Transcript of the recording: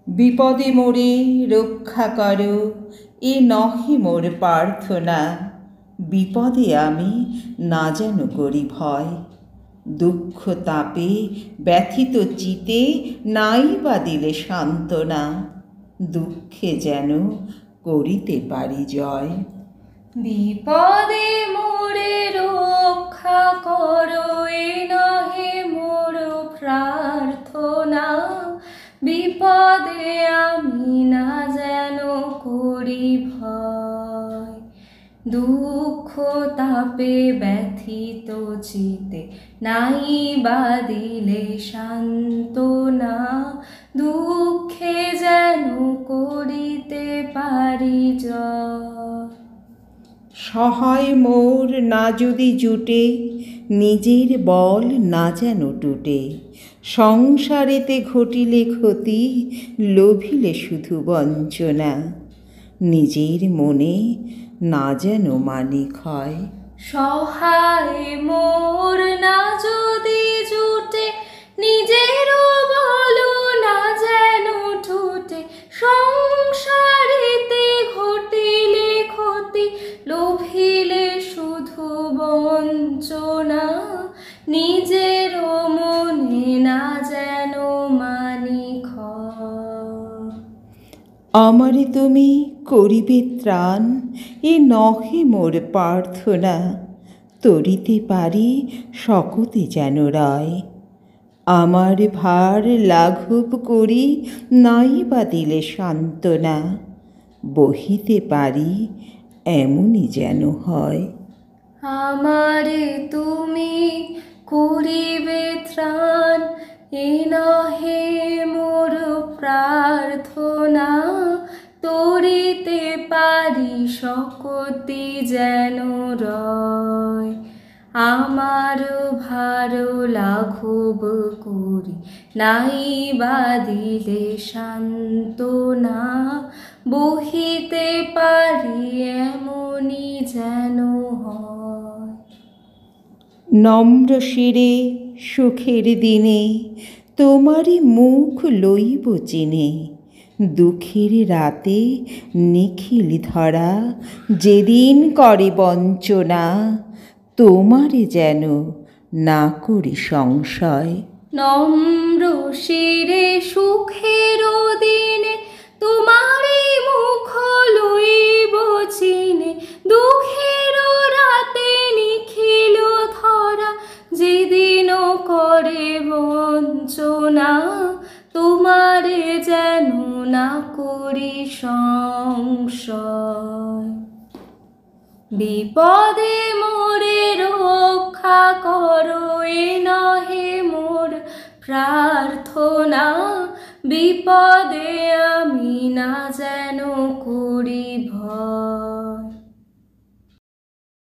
বিপদে মোরে রক্ষা করো, এ নহে মোর প্রার্থনা। বিপদে আমি না যেন করি ভয়, দুঃখ তাপে ব্যথিত চিতে নাই বা দিলে সান্ত্বনা। দুঃখে যেন করিতে পারি জয়। বিপদে মোরে রক্ষা করো, এ নহে মোর প্রার্থনা। বিপদে আমি না যেন করি ভয়, দুঃখ তাপে ব্যথিত চিতে নাই বা দিলে সান্ত্বনা। দুঃখে যেন করিতে পারি জয়। সহায় মোর না যদি জুটে, নিজের বল না যেন টুটে। সংসারেতে ঘটিলে ক্ষতি, লোভিলে শুধু বঞ্চনা। নিজের মনে না যেন মানি ক্ষয়। সহায় মোর না যদি জুটে, নিজেরও বল না যেন টুটে। সংসারেতে ঘটিলে ক্ষতি, লোভিলে শুধু বঞ্চনা। নিজেরও মনে না যেন মানি ক্ষয়। আমারে তুমি করিবে ত্রাণ, এ নহে মোর প্রার্থনা। তরিতে পারি শকতে যেন রয়, আমার ভার লাঘব করি নাই বা দিলে সান্ত্বনা। বহিতে পারি এমনই যেন হয়। আমারে তুমি করিবে ত্রাণ, এ নহে মোর প্রার্থনা। তরিতে পারি শকতি যেন রয়, আমার ভার লাঘব করি নাই বা দিলে সান্ত্বনা। বহিতে পারি এমনই যেন হয়। নম্র শিরে সুখের দিনে তোমারই মুখ লইব চিনে। দুঃখের রাতে নিখিল ধরা যেদিন করে বঞ্চনা, তোমারে যেন না করি সংশয়। নম্র শিরে সুখের দিনে তোমারই মুখ লইব চিনে। দুঃখের রাতে নিখিল ধরা যেদিন করে বঞ্চনা, তোমারে যেন না করি সংশয়। বিপদে মোরে রক্ষা করো, এ নহে মোর প্রার্থনা। বিপদে